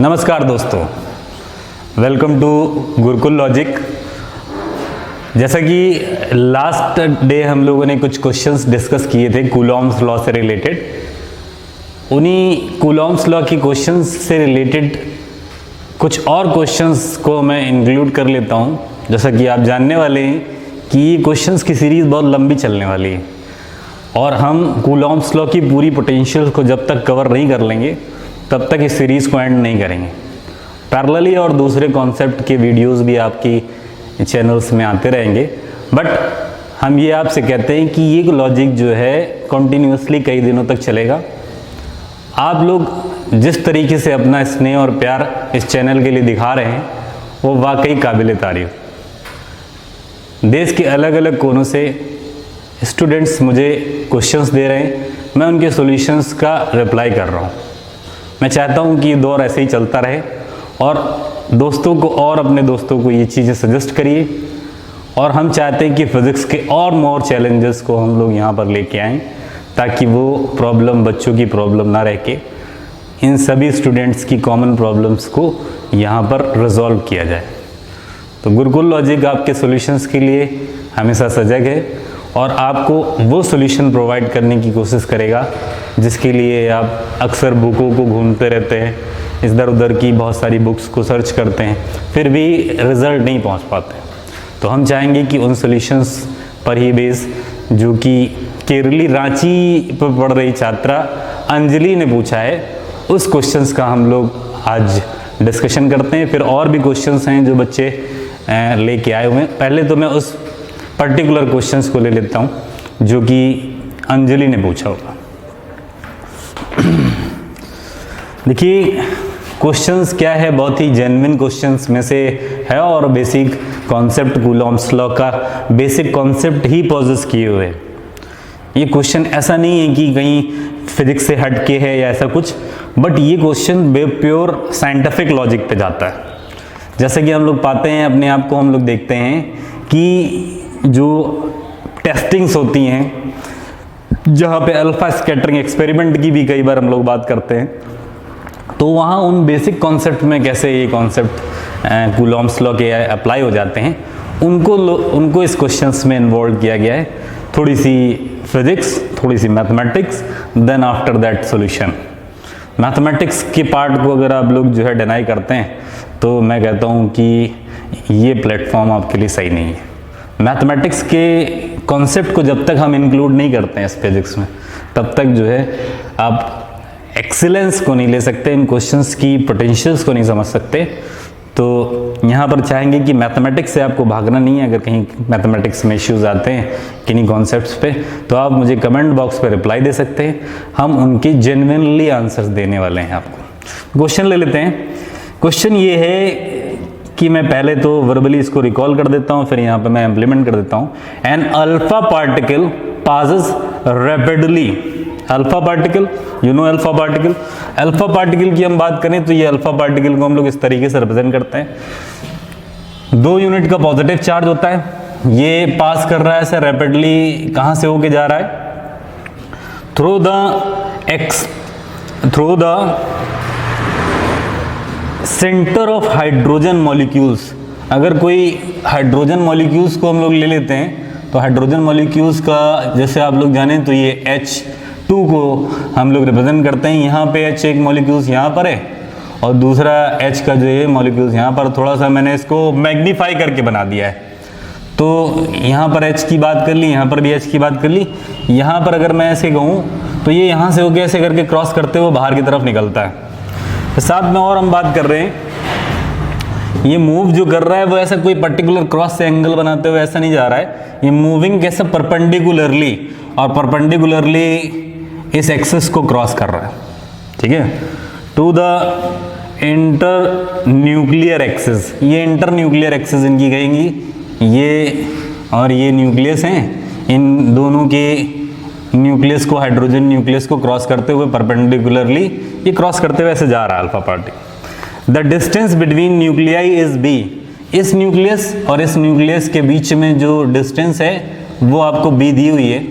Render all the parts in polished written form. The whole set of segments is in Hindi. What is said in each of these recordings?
नमस्कार दोस्तों, वेलकम टू गुरुकुल लॉजिक। जैसा कि लास्ट डे हम लोगों ने कुछ क्वेश्चंस डिस्कस किए थे कूलॉम्स लॉ से रिलेटेड। उन्हीं कूलॉम्स लॉ की क्वेश्चंस से रिलेटेड कुछ और क्वेश्चंस को मैं इंक्लूड कर लेता हूं। जैसा कि आप जानने वाले हैं कि ये क्वेश्चंस की सीरीज़ बहुत लंबी चलने वाली है और हम कूलॉम्स लॉ की पूरी पोटेंशियल को जब तक कवर नहीं कर लेंगे तब तक इस सीरीज़ को एंड नहीं करेंगे। पैरेलली और दूसरे कॉन्सेप्ट के वीडियोस भी आपकी चैनल्स में आते रहेंगे, बट हम ये आपसे कहते हैं कि ये लॉजिक जो है कंटिन्यूसली कई दिनों तक चलेगा। आप लोग जिस तरीके से अपना स्नेह और प्यार इस चैनल के लिए दिखा रहे हैं वो वाकई काबिल तारीफ। देश के अलग अलग कोनों से स्टूडेंट्स मुझे क्वेश्चंस दे रहे हैं, मैं उनके सॉल्यूशंस का रिप्लाई कर रहा हूँ। मैं चाहता हूँ कि ये दौर ऐसे ही चलता रहे और दोस्तों को और अपने दोस्तों को ये चीज़ें सजेस्ट करिए। और हम चाहते हैं कि फिज़िक्स के और मोर चैलेंजेस को हम लोग यहाँ पर लेके आएँ ताकि वो प्रॉब्लम बच्चों की प्रॉब्लम ना रह के इन सभी स्टूडेंट्स की कॉमन प्रॉब्लम्स को यहाँ पर रिजॉल्व किया जाए। तो गुरुकुल लॉजिक आपके सॉल्यूशंस के लिए हमेशा सजग है और आपको वो सॉल्यूशन प्रोवाइड करने की कोशिश करेगा जिसके लिए आप अक्सर बुकों को घूमते रहते हैं, इधर उधर की बहुत सारी बुक्स को सर्च करते हैं, फिर भी रिज़ल्ट नहीं पहुंच पाते। तो हम चाहेंगे कि उन सॉल्यूशंस पर ही बेस जो कि केरली रांची पर पढ़ रही छात्रा अंजलि ने पूछा है, उस क्वेश्चंस का हम लोग आज डिस्कशन करते हैं। फिर और भी क्वेश्चंस हैं जो बच्चे लेके आए हुए हैं। पहले तो मैं उस पर्टिकुलर क्वेश्चंस को ले लेता हूं जो कि अंजलि ने पूछा होगा। देखिए क्वेश्चंस क्या है, बहुत ही जेन्युइन क्वेश्चंस में से है और बेसिक कॉन्सेप्ट कूलॉम्स लॉ का बेसिक कॉन्सेप्ट ही पॉजेस किए हुए हैं। ये क्वेश्चन ऐसा नहीं है कि कहीं फिजिक्स से हट के है या ऐसा कुछ, बट ये क्वेश्चन प्योर साइंटिफिक लॉजिक पे जाता है। जैसे कि हम लोग पाते हैं, अपने आप को हम लोग देखते हैं कि जो टेस्टिंग्स होती हैं जहाँ पे अल्फा स्कैटरिंग एक्सपेरिमेंट की भी कई बार हम लोग बात करते हैं, तो वहाँ उन बेसिक कॉन्सेप्ट में कैसे ये कॉन्सेप्ट कूलॉम्स लॉ के अप्लाई हो जाते हैं, उनको इस क्वेश्चंस में इन्वॉल्व किया गया है। थोड़ी सी फिजिक्स, थोड़ी सी mathematics, then after that solution. Mathematics के पार्ट को अगर आप लोग जो है डिनाई करते हैं तो मैं कहता हूँ कि ये प्लेटफॉर्म आपके लिए सही नहीं है। मैथमेटिक्स के कॉन्सेप्ट को जब तक हम इंक्लूड नहीं करते हैं इस फिजिक्स में, तब तक जो है आप एक्सीलेंस को नहीं ले सकते, इन क्वेश्चंस की पोटेंशियल्स को नहीं समझ सकते। तो यहाँ पर चाहेंगे कि मैथमेटिक्स से आपको भागना नहीं है। अगर कहीं मैथमेटिक्स में इश्यूज आते हैं किन्हीं कॉन्सेप्ट्स पे, तो आप मुझे कमेंट बॉक्स पे रिप्लाई दे सकते हैं, हम उनके जेन्युइनली आंसर्स देने वाले हैं आपको। क्वेश्चन ले लेते हैं। क्वेश्चन ये है कि मैं पहले तो वर्बली इसको रिकॉल कर देता हूं, फिर यहां पे मैं इंप्लीमेंट कर देता हूं। An alpha particle passes rapidly. Alpha particle, you know alpha particle. Alpha particle की हम बात करें तो ये अल्फा पार्टिकल को हम लोग इस तरीके से रिप्रेजेंट करते हैं। 2 यूनिट का पॉजिटिव चार्ज होता है, ये पास कर रहा है ऐसे रैपिडली। कहां से होके जा रहा है? Through the centre of hydrogen molecules. अगर कोई हाइड्रोजन मॉलिक्यूल्स को हम लोग ले लेते हैं तो हाइड्रोजन मॉलिक्यूल्स का जैसे आप लोग जाने तो ये H2 को हम लोग रिप्रेजेंट करते हैं। यहाँ पे H एक मॉलिक्यूल्स यहाँ पर है और दूसरा H का जो है मॉलिक्यूल्स यहाँ पर। थोड़ा सा मैंने इसको मैग्नीफाई करके बना दिया है, तो यहाँ पर H की बात कर ली, यहाँ पर भी H की बात कर ली। यहाँ पर अगर मैं ऐसे कहूँ तो ये यहाँ से होकर ऐसे करके क्रॉस करते हुए बाहर की तरफ निकलता है। साथ में और हम बात कर रहे हैं, ये मूव जो कर रहा है वो ऐसा कोई पर्टिकुलर क्रॉस से एंगल बनाते हुए ऐसा नहीं जा रहा है। ये मूविंग कैसे परपेंडिकुलरली और परपेंडिकुलरली इस एक्सिस को क्रॉस कर रहा है, ठीक है, to the inter nuclear axis. ये इंटर न्यूक्लियर एक्सिस इनकी कहेंगी, ये और ये न्यूक्लियस हैं, इन दोनों के न्यूक्लियस को, हाइड्रोजन न्यूक्लियस को क्रॉस करते हुए परपेंडिकुलरली ये क्रॉस करते हुए ऐसे जा रहा है alpha particle. The distance between nuclei is b. इस न्यूक्लियस और इस न्यूक्लियस के बीच में जो डिस्टेंस है वो आपको बी दी हुई है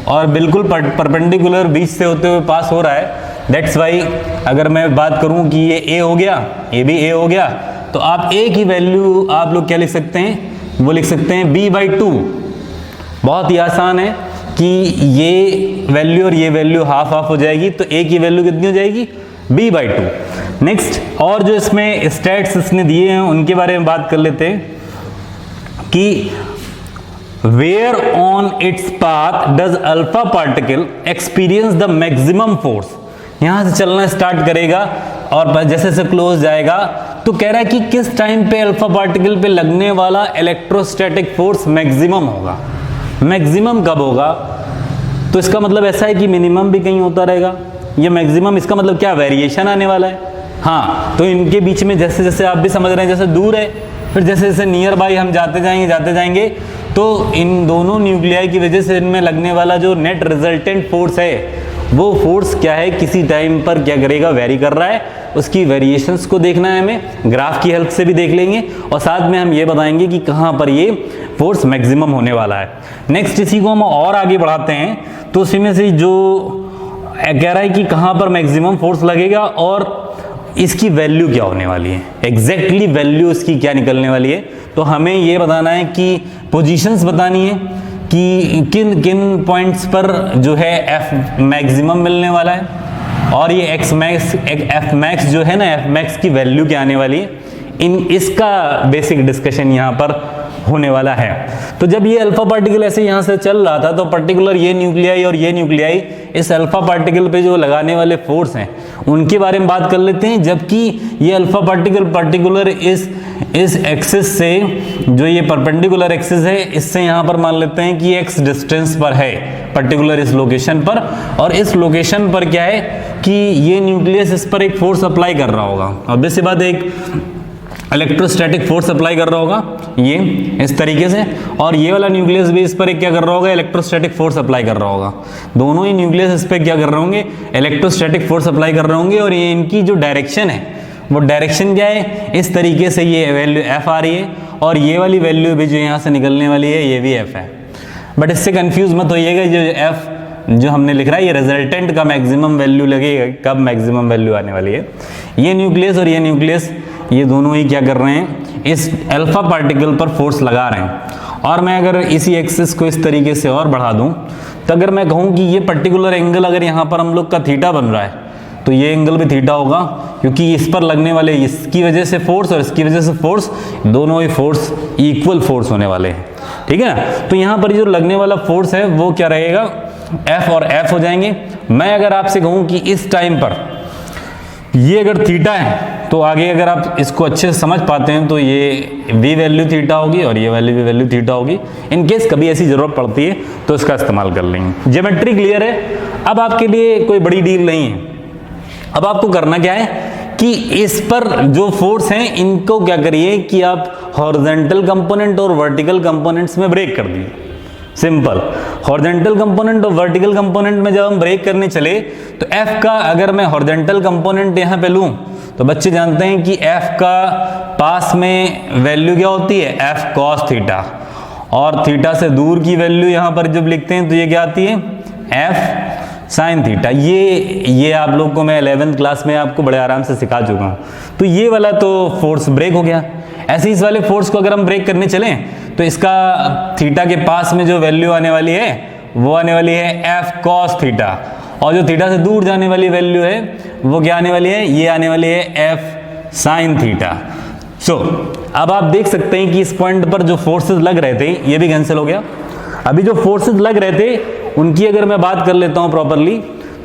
और बिल्कुल परपेंडिकुलर बीच से होते हुए पास हो रहा है। दैट्स वाई अगर मैं बात करूं कि ये ए हो गया, ये भी ए हो गया, तो आप ए की वैल्यू आप लोग क्या लिख सकते हैं, वो लिख सकते हैं b/2। बहुत ही आसान है कि ये वैल्यू और ये वैल्यू हाफ हाफ हो जाएगी, तो ए की वैल्यू कितनी हो जाएगी, b/2। नेक्स्ट, और जो इसमें स्टेट्स इसने दिए हैं उनके बारे में बात कर लेते हैं कि where on its path does alpha particle experience the maximum force. यहां से चलना स्टार्ट करेगा और जैसे जैसे क्लोज जाएगा तो कह रहा है कि किस टाइम पे अल्फा पार्टिकल पे लगने वाला इलेक्ट्रोस्टैटिक फोर्स मैक्सिमम होगा। मैक्सिमम कब होगा, तो इसका मतलब ऐसा है कि मिनिमम भी कहीं होता रहेगा, ये मैक्सिमम इसका मतलब क्या, वेरिएशन आने वाला है। हाँ, तो इनके बीच में जैसे जैसे आप भी समझ रहे हैं, जैसे दूर है, फिर जैसे जैसे नियर बाई हम जाते जाएंगे तो इन दोनों न्यूक्लियाई की वजह से इनमें लगने वाला जो नेट रिजल्टेंट फोर्स है, वो फोर्स क्या है, किसी टाइम पर क्या करेगा, वेरी कर रहा है। उसकी वेरिएशंस को देखना है हमें, ग्राफ की हेल्प से भी देख लेंगे, और साथ में हम ये बताएंगे कि कहाँ पर ये फोर्स मैक्सिमम होने वाला है। नेक्स्ट, इसी को हम और आगे बढ़ाते हैं, तो उसी में से जो कह रहा है कि कहाँ पर मैक्सिमम फोर्स लगेगा और इसकी वैल्यू क्या होने वाली है, एग्जैक्टली वैल्यू इसकी क्या निकलने वाली है। तो हमें ये बताना है कि पोजीशंस बतानी है कि किन किन पॉइंट्स पर जो है एफ मैक्सिमम मिलने वाला है, और ये एक्स मैक्स एफ मैक्स जो है ना, एफ मैक्स की वैल्यू क्या आने वाली है। इसका बेसिक डिस्कशन यहाँ पर होने वाला है। तो जब ये अल्फा पार्टिकल ऐसे यहाँ से चल रहा था, तो पर्टिकुलर ये न्यूक्लियाई और ये न्यूक्लियाई इस अल्फा पार्टिकल पे जो लगाने वाले फोर्स हैं उनके बारे में बात कर लेते हैं। जबकि ये अल्फा पार्टिकल पर्टिकुलर इस एक्सिस से, जो ये परपेंडिकुलर एक्सिस है, इससे यहाँ पर मान लेते हैं कि एक्स डिस्टेंस पर है पर्टिकुलर इस लोकेशन पर, और इस लोकेशन पर क्या है कि ये न्यूक्लियस इस पर एक फोर्स अप्लाई कर रहा होगा, ऑब्वियस सी बात है, एक इलेक्ट्रोस्टैटिक फोर्स अप्लाई कर रहा होगा ये इस तरीके से, और ये वाला न्यूक्लियस भी इस पर एक क्या कर रहा होगा, इलेक्ट्रोस्टैटिक फोर्स अप्लाई कर रहा होगा। दोनों ही न्यूक्लियस इस पर क्या कर रहे होंगे, इलेक्ट्रोस्टैटिक फोर्स अप्लाई कर रहे होंगे, और ये इनकी जो डायरेक्शन है वो डायरेक्शन क्या है, इस तरीके से ये वैल्यू एफ आ रही है, और ये वाली वैल्यू भी जो यहाँ से निकलने वाली है ये भी एफ है। बट इससे कंफ्यूज मत होइएगा, जो एफ जो हमने लिख रहा है ये रिजल्टेंट का मैक्सिमम वैल्यू लगेगा, कब मैक्सिमम वैल्यू आने वाली है। ये न्यूक्लियस और ये न्यूक्लियस ये दोनों ही क्या कर रहे हैं, इस अल्फा पार्टिकल पर फोर्स लगा रहे हैं। और मैं अगर इसी एक्सिस को इस तरीके से और बढ़ा दूं, तो अगर मैं कहूं कि ये पर्टिकुलर एंगल अगर यहाँ पर हम लोग का थीटा बन रहा है, तो ये एंगल भी थीटा होगा, क्योंकि इस पर लगने वाले इसकी वजह से फोर्स और इसकी वजह से फोर्स, दोनों ही फोर्स इक्वल फोर्स होने वाले हैं, ठीक है ना। तो यहाँ पर जो लगने वाला फोर्स है वो क्या रहेगा, एफ और एफ हो जाएंगे। मैं अगर आपसे कहूँ कि इस टाइम पर ये अगर थीटा है, तो आगे अगर आप इसको अच्छे से समझ पाते हैं तो ये वी वैल्यू थीटा होगी और ये वाली वी वैल्यू थीटा होगी। इन केस कभी ऐसी जरूरत पड़ती है तो इसका इस्तेमाल कर लेंगे। ज्योमेट्री क्लियर है, अब आपके लिए कोई बड़ी डील नहीं है। अब आपको करना क्या है कि इस पर जो फोर्स हैं इनको क्या करिए कि आप हॉरिजॉन्टल कंपोनेंट और वर्टिकल कंपोनेंट्स में ब्रेक कर दिए। सिंपल, हॉरिजॉन्टल कंपोनेंट और वर्टिकल कंपोनेंट में जब हम ब्रेक करने चले तो एफ का अगर मैं हॉरिजॉन्टल कंपोनेंट यहाँ पे लूँ तो बच्चे जानते हैं कि एफ का पास में वैल्यू क्या होती है, एफ कॉस थीटा, और थीटा से दूर की वैल्यू यहाँ पर जब लिखते हैं तो ये क्या आती है, एफ साइन थीटा। ये आप लोग को मैं 11th क्लास में आपको बड़े आराम से सिखा चुका हूँ। तो ये वाला तो फोर्स ब्रेक हो गया। ऐसे इस वाले फोर्स को अगर हम ब्रेक करने चलें तो इसका थीटा के पास में जो वैल्यू आने वाली है वो आने वाली है एफ कॉस थीटा, और जो थीटा से दूर जाने वाली वैल्यू है वो क्या आने वाली है, ये आने वाली है एफ साइन थीटा। सो अब आप देख सकते हैं कि इस पॉइंट पर जो फोर्सेस लग रहे थे ये भी कैंसिल हो गया। अभी जो फोर्सेस लग रहे थे उनकी अगर मैं बात कर लेता हूं प्रॉपरली,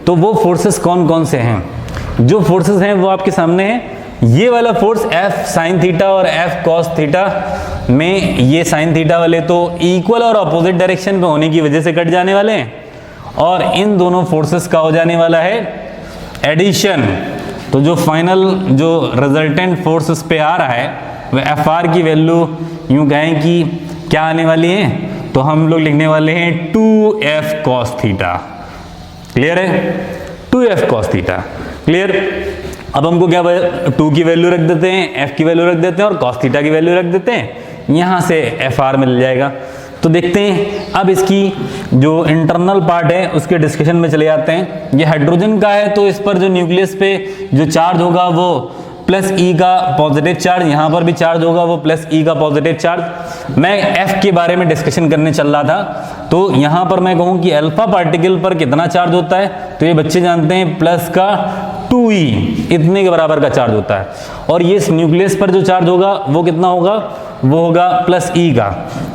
तो वो फोर्सेस कौन कौन से हैं। जो फोर्सेस हैं वो आपके सामने हैं। ये वाला फोर्स एफ साइन थीटा और एफ कॉस थीटा में ये साइन थीटा वाले तो इक्वल और अपोजिट डायरेक्शन पे होने की वजह से कट जाने वाले हैं, और इन दोनों फोर्सेस का हो जाने वाला है एडिशन। तो जो फाइनल जो रिजल्टेंट फोर्स इस पे आ रहा है वह एफ आर की वैल्यू यूं कहें कि क्या आने वाली है, तो हम लोग लिखने वाले हैं 2f cos थीटा। क्लियर है, 2f cos थीटा क्लियर। अब हमको क्या 2 की वैल्यू रख देते हैं, f की वैल्यू रख देते हैं और cos थीटा की वैल्यू रख देते हैं, यहां से fr मिल जाएगा। तो देखते हैं अब इसकी जो इंटरनल पार्ट है उसके डिस्कशन में चले जाते हैं। ये हाइड्रोजन का है तो इस पर जो न्यूक्लियस पे जो चार्ज होगा वो प्लस ई का पॉजिटिव चार्ज, यहाँ पर भी चार्ज होगा वो प्लस ई का पॉजिटिव चार्ज। मैं एफ के बारे में डिस्कशन करने चल रहा था, तो यहाँ पर मैं कहूँ कि अल्फा पार्टिकल पर कितना चार्ज होता है, तो ये बच्चे जानते हैं प्लस का 2e, इतने के बराबर का चार्ज होता है। और ये न्यूक्लियस पर जो चार्ज होगा वो कितना होगा, वो होगा प्लस ई का।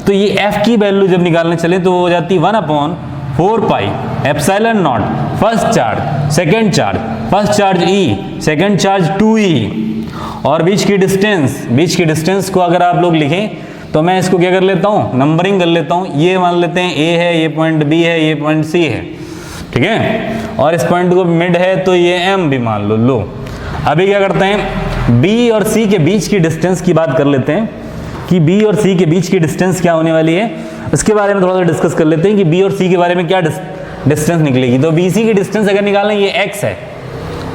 तो ये एफ की वैल्यू जब निकालने चले तो वो हो जाती 1/4 pi epsilon not, first charge second charge, first charge E, second charge 2e, और बीच की डिस्टेंस को अगर आप लोग लिखें तो मैं इसको क्या कर लेता हूँ, नंबरिंग कर लेता हूँ। ये मान लेते हैं ए है, ये पॉइंट बी है, ये पॉइंट सी है, ठीक है, और इस पॉइंट को मिड है तो ये एम भी मान लो। अभी क्या करते हैं, बी और सी के बीच की डिस्टेंस की बात कर लेते हैं कि बी और सी के बीच की डिस्टेंस क्या होने वाली है, इसके बारे में थोड़ा सा डिस्कस कर लेते हैं कि बी और सी के बारे में क्या डिस्टेंस निकलेगी। तो बी सी की डिस्टेंस अगर निकालें, ये एक्स है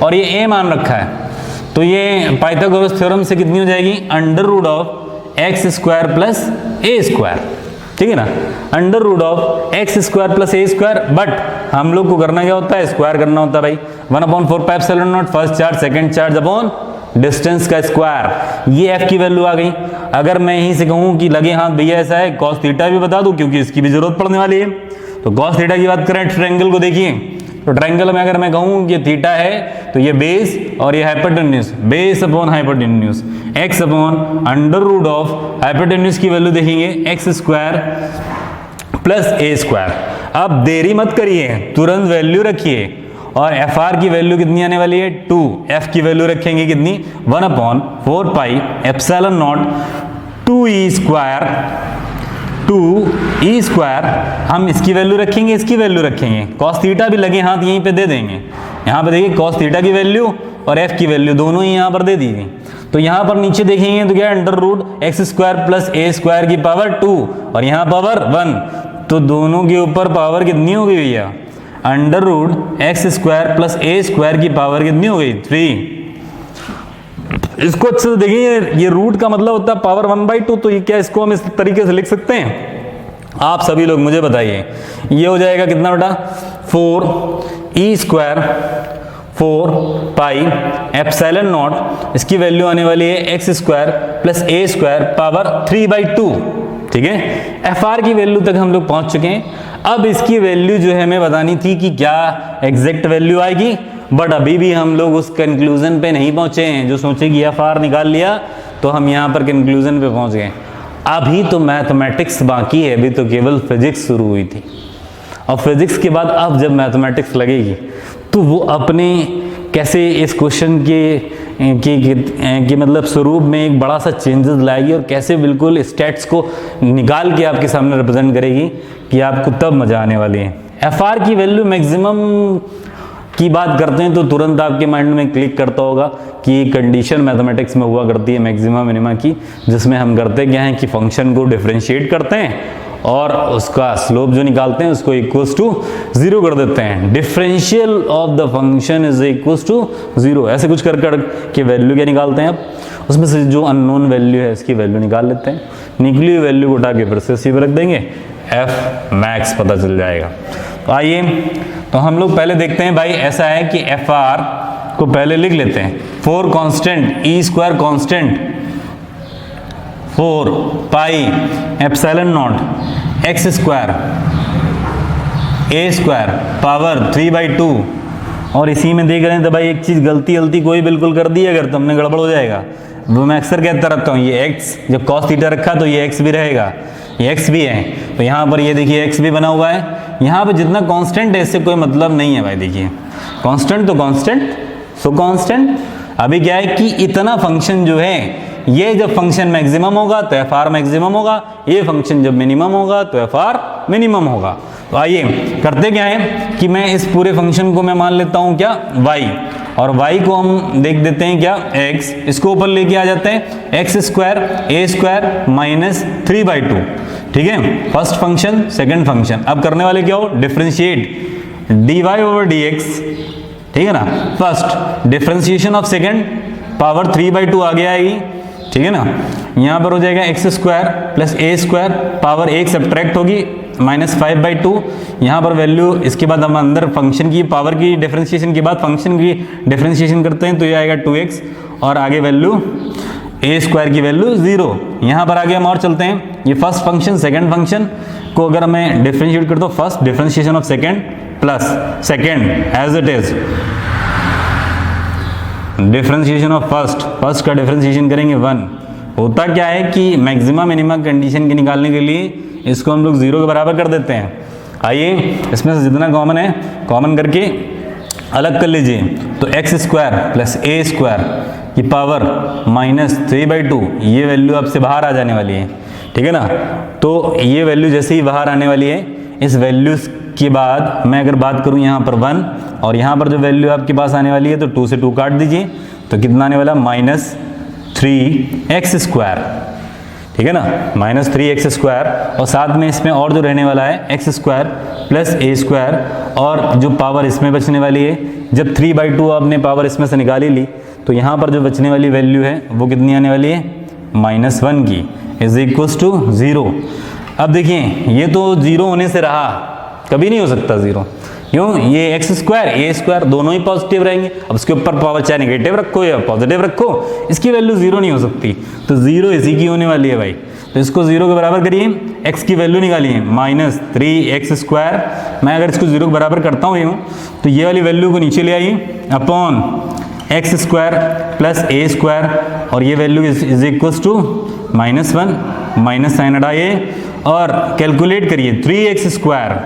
और ये ए मान रखा है, तो ये पाइथागोरस थ्योरम से कितनी हो जाएगी, under root of x square plus a square, ठीक है ना, under root of x square plus a square. But हम लोग को करना क्या होता है, स्क्वायर करना होता है भाई। 1/4 pi epsilon not, first charge second charge upon distance का स्क्वायर। ये एफ की वैल्यू आ गई। अगर मैं यहीं से कहूं कि लगे हाथ भैया ऐसा है, कॉस थीटा भी बता दूं क्योंकि इसकी भी जरूरत पड़ने वाली है। तो कॉस थीटा की बात करें, ट्रायंगल को देखिए, तो ट्रायंगल में अगर मैं कहूं कि थीटा है तो ये बेस और ये hypotenuse, base upon hypotenuse, x upon under root of hypotenuse की वैल्यू देखेंगे x square plus a square. अब देरी मत करिए, तुरंत वैल्यू रखिए, और एफ आर की वैल्यू कितनी आने वाली है 2, एफ की वैल्यू रखेंगे कितनी 1/4 pi epsilon not 2e square, 2e square. हम इसकी वैल्यू रखेंगे, इसकी वैल्यू रखेंगे, कॉस थीटा भी लगे हाथ यहीं पे दे देंगे। यहाँ पे देखिए कॉस थीटा की वैल्यू और एफ की वैल्यू दोनों ही यहाँ पर दे दी गई। तो यहाँ पर नीचे देखेंगे तो क्या, under root x square plus a square की पावर 2 और यहाँ पावर 1, तो दोनों के ऊपर पावर कितनी हो गई भैया, under root x square plus a square की पावर कितनी हो गई 3। इसको अच्छे से देखिए, ये रूट का मतलब होता है पावर 1/2, तो ये क्या, इसको हम इस तरीके से लिख सकते हैं। आप सभी लोग मुझे बताइए, ये हो जाएगा कितना बेटा, 4e square 4 pi epsilon not, इसकी वैल्यू आने वाली है x square plus a square power 3/2, ठीक है। एफ आर की वैल्यू तक हम लोग पहुंच चुके हैं। अब इसकी वैल्यू जो है हमें बतानी थी कि क्या एग्जैक्ट वैल्यू आएगी, बट अभी भी हम लोग उस कंक्लूजन पे नहीं पहुंचे हैं। जो सोचे कि एफ आर निकाल लिया तो हम यहाँ पर कंक्लूजन पे पहुंच गए। अभी तो मैथमेटिक्स बाकी है, अभी तो केवल फिजिक्स शुरू हुई थी, और फिजिक्स के बाद अब जब मैथमेटिक्स लगेगी तो वो अपने कैसे इस क्वेश्चन के मतलब स्वरूप में एक बड़ा सा चेंजेस लाएगी, और कैसे बिल्कुल स्टेट्स को निकाल के आपके सामने रिप्रेजेंट करेगी कि आपको तब मजा आने वाली है। एफ आर की वैल्यू मैक्सिमम की बात करते हैं तो तुरंत आपके माइंड में क्लिक करता होगा कि कंडीशन मैथमेटिक्स में हुआ करती है मैक्सिमा मिनिमा की, जिसमें हम करते क्या हैं कि फंक्शन को डिफरेंशिएट करते हैं और उसका स्लोप जो निकालते हैं उसको इक्वल्स टू 0 कर देते हैं। Differential of the function is equals to 0, ऐसे कुछ कर के वैल्यू क्या निकालते हैं। अब उसमें से जो अननोन वैल्यू है इसकी वैल्यू निकाल लेते हैं, निकली हुई वैल्यू को उठा के फिर से सी पे रख देंगे, एफ मैक्स पता चल जाएगा। तो आइए, तो हम लोग पहले देखते हैं भाई, ऐसा है कि एफ आर को पहले लिख लेते हैं 4 constant E square constant 4 pi epsilon not x square A square power 3/2। और इसी में देख रहे हैं तो भाई एक चीज़ गलती कोई बिल्कुल कर दी अगर तो हमने गड़बड़ हो जाएगा। वो मैं अक्सर कहता रहता हूँ, ये एक्स जब कॉस थीटा रखा तो ये एक्स भी रहेगा, ये एक्स भी है, तो यहाँ पर ये देखिए एक्स भी बना हुआ है। यहाँ पे जितना कांस्टेंट है इससे कोई मतलब नहीं है भाई, देखिए कांस्टेंट तो कांस्टेंट सो कांस्टेंट। अभी क्या है कि इतना फंक्शन जो है, ये जब फंक्शन मैक्सिमम होगा तो एफ आर मैक्सिमम होगा, ये फंक्शन जब मिनिमम होगा तो एफ आर मिनिमम होगा। तो आइए करते क्या है कि मैं इस पूरे फंक्शन को मैं मान लेता हूँ क्या y, और y को हम देख देते हैं क्या x, इसको ऊपर लेके आ जाते हैं एक्स स्क्वायर ए स्क्वायर माइनस 3/2, ठीक है। फर्स्ट फंक्शन सेकंड फंक्शन, अब करने वाले क्या हो, डिफरेंशिएट dy ओवर dx, ठीक है ना। First differentiation of second power 3/2 आगे आएगी, ठीक है ना। यहाँ पर हो जाएगा x square plus a square, power एक सब्ट्रैक्ट होगी -5/2। यहाँ पर वैल्यू, इसके बाद हम अंदर फंक्शन की पावर की डिफरेंशिएशन के बाद फंक्शन की डिफरेंशिएशन करते हैं तो ये आएगा 2x, और आगे वैल्यू ए स्क्वायर की वैल्यू 0। यहाँ पर आगे हम और चलते हैं, ये फर्स्ट फंक्शन सेकंड फंक्शन को अगर मैं डिफरेंशिएट करता हूँ, first differentiation of second plus second as it is differentiation of first का डिफरेंशिएशन करेंगे 1। होता क्या है कि मैक्सिमा मिनिमा कंडीशन के निकालने के लिए इसको हम लोग 0 के बराबर कर देते हैं। आइए इसमें से जितना कॉमन है कॉमन करके अलग कर लीजिए, तो x square plus a square की पावर -3/2 ये वैल्यू आपसे बाहर आ जाने वाली है, ठीक है ना। तो ये वैल्यू जैसे ही बाहर आने वाली है, इस वैल्यू के बाद मैं अगर बात करूं यहाँ पर 1, और यहाँ पर जो वैल्यू आपके पास आने वाली है तो 2 से 2 काट दीजिए, तो कितना आने वाला -3x स्क्वायर, ठीक है ना, -3x स्क्वायर, और साथ में इसमें और जो रहने वाला है x square plus a square, और जो पावर इसमें बचने वाली है, जब 3/2 आपने पावर इसमें से निकाली ली तो यहाँ पर जो बचने वाली वैल्यू है वो कितनी आने वाली है -1 की, इज इक्वल्स टू 0। अब देखिए ये तो 0 होने से रहा, कभी नहीं हो सकता 0, क्यों, ये एक्स स्क्वायर ए स्क्वायर दोनों ही पॉजिटिव रहेंगे। अब उसके ऊपर पावर चाहे नेगेटिव रखो या पॉजिटिव रखो, इसकी वैल्यू 0 नहीं हो सकती, तो 0 इसी की होने वाली है भाई। तो इसको 0 के बराबर करिए, x की वैल्यू निकालिए -3x स्क्वायर। मैं अगर इसको 0 के बराबर करता हूँ यूँ, तो ये वाली वैल्यू को नीचे ले आइए upon x square plus a square, और ये value is equals to -1, minus sign हटाइए और कैलकुलेट करिए 3x स्क्वायर,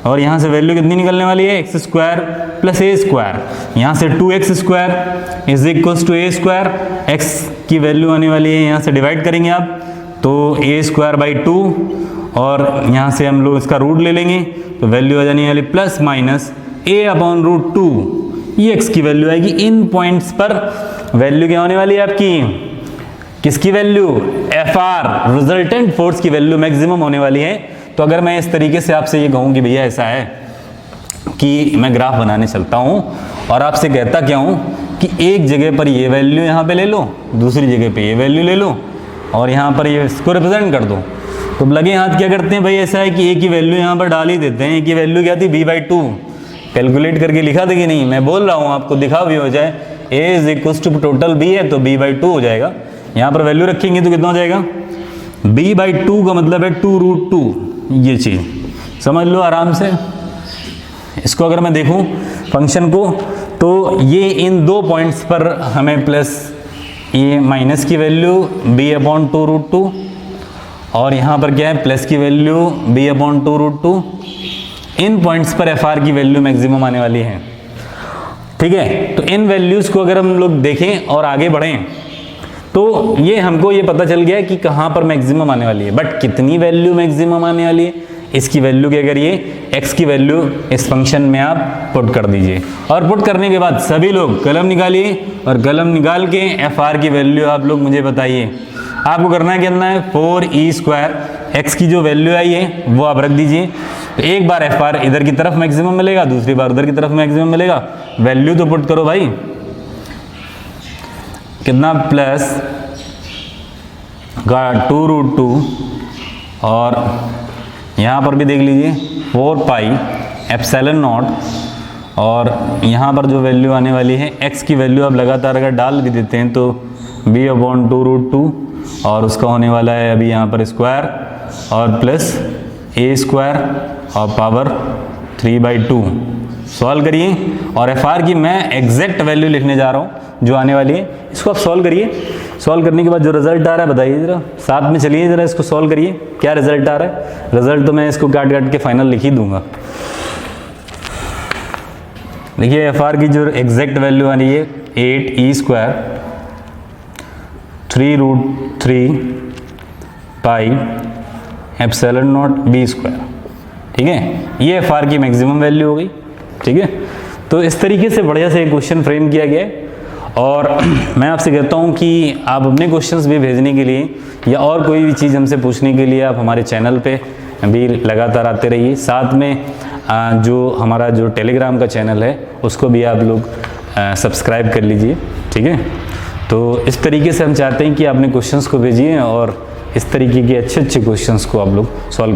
और यहाँ से वैल्यू कितनी निकलने वाली है x square plus a square, यहाँ से 2x square is equals to a square, x की वैल्यू आने वाली है यहाँ से डिवाइड करेंगे आप, तो a स्क्वायर बाई 2, और यहाँ से हम लोग इसका रूट ले लेंगे तो वैल्यू आ जाने वाली प्लस माइनस a अपॉन √2, ये x की वैल्यू आएगी। इन पॉइंट्स पर वैल्यू क्या होने वाली है आपकी, किसकी वैल्यू, FR रिजल्टेंट फोर्स की वैल्यू मैक्सिमम होने वाली है। तो अगर मैं इस तरीके से आपसे ये कहूँ कि भैया ऐसा है कि मैं ग्राफ बनाने चलता हूँ और आपसे कहता क्या हूँ कि एक जगह पर ये वैल्यू यहाँ पे ले लो, दूसरी जगह पे ये वैल्यू ले लो, और यहाँ पर ये इसको रिप्रेजेंट कर दो, तो लगे हाथ क्या करते हैं भाई, ऐसा है कि a की वैल्यू यहाँ पर डाल ही देते हैं। a की वैल्यू क्या थी b/2, कैलकुलेट करके लिखा था कि नहीं, मैं बोल रहा हूँ आपको, दिखा भी हो जाए, a is equal to total b है तो b/2 हो जाएगा। यहाँ पर वैल्यू रखेंगे तो कितना हो जाएगा, b/2 का मतलब है 2√2, ये चीज़ समझ लो आराम से। इसको अगर मैं देखूँ फंक्शन को, तो ये इन दो पॉइंट्स पर हमें प्लस ये माइनस की वैल्यू b/2√2, और यहाँ पर क्या है प्लस की वैल्यू b/2√2, इन पॉइंट्स पर FR की वैल्यू मैक्सिमम आने वाली है, ठीक है। तो इन वैल्यूज़ को अगर हम लोग देखें और आगे बढ़ें तो ये हमको ये पता चल गया कि कहाँ पर मैक्सिमम आने वाली है, बट कितनी वैल्यू मैक्सिमम आने वाली है, इसकी वैल्यू क्या करिए, x की वैल्यू इस फंक्शन में आप पुट कर दीजिए, और पुट करने के बाद सभी लोग कलम निकालिए, और कलम निकाल के FR की वैल्यू आप लोग मुझे बताइए। आपको करना है कितना है 4e², x की जो वैल्यू आई है वो आप रख दीजिए। तो एक बार FR इधर की तरफ मैक्सिमम मिलेगा, दूसरी बार उधर की तरफ मैक्सिमम मिलेगा, वैल्यू तो पुट करो भाई, कितना प्लस का 2√2, और यहाँ पर भी देख लीजिए 4πε0, और यहाँ पर जो वैल्यू आने वाली है x की वैल्यू आप लगातार अगर डाल भी देते हैं तो b/2√2, और उसका होने वाला है अभी यहाँ पर स्क्वायर और प्लस a² और पावर 3/2। सॉल्व करिए, और FR की मैं एग्जैक्ट वैल्यू लिखने जा रहा हूँ जो आने वाली है, इसको आप सॉल्व करिए। सॉल्व करने के बाद जो रिजल्ट आ रहा है बताइए जरा, साथ में चलिए जरा इसको सॉल्व करिए, क्या रिजल्ट आ रहा है। रिजल्ट तो मैं इसको काट काट के फाइनल लिख ही दूंगा। देखिए FR की जो एग्जैक्ट वैल्यू आ रही है 8e² 3√3 πε0b², ठीक है, ये FR की मैक्सिमम वैल्यू हो गई, ठीक है। तो इस तरीके से बढ़िया से क्वेश्चन फ्रेम किया गया है, और मैं आपसे कहता हूँ कि आप अपने क्वेश्चंस भी भेजने के लिए या और कोई भी चीज़ हमसे पूछने के लिए आप हमारे चैनल पे भी लगातार आते रहिए। साथ में जो हमारा जो टेलीग्राम का चैनल है उसको भी आप लोग सब्सक्राइब कर लीजिए, ठीक है। तो इस तरीके से हम चाहते हैं कि आपने क्वेश्चंस को भेजिए और इस तरीके के अच्छे अच्छे क्वेश्चंस को आप लोग सॉल्व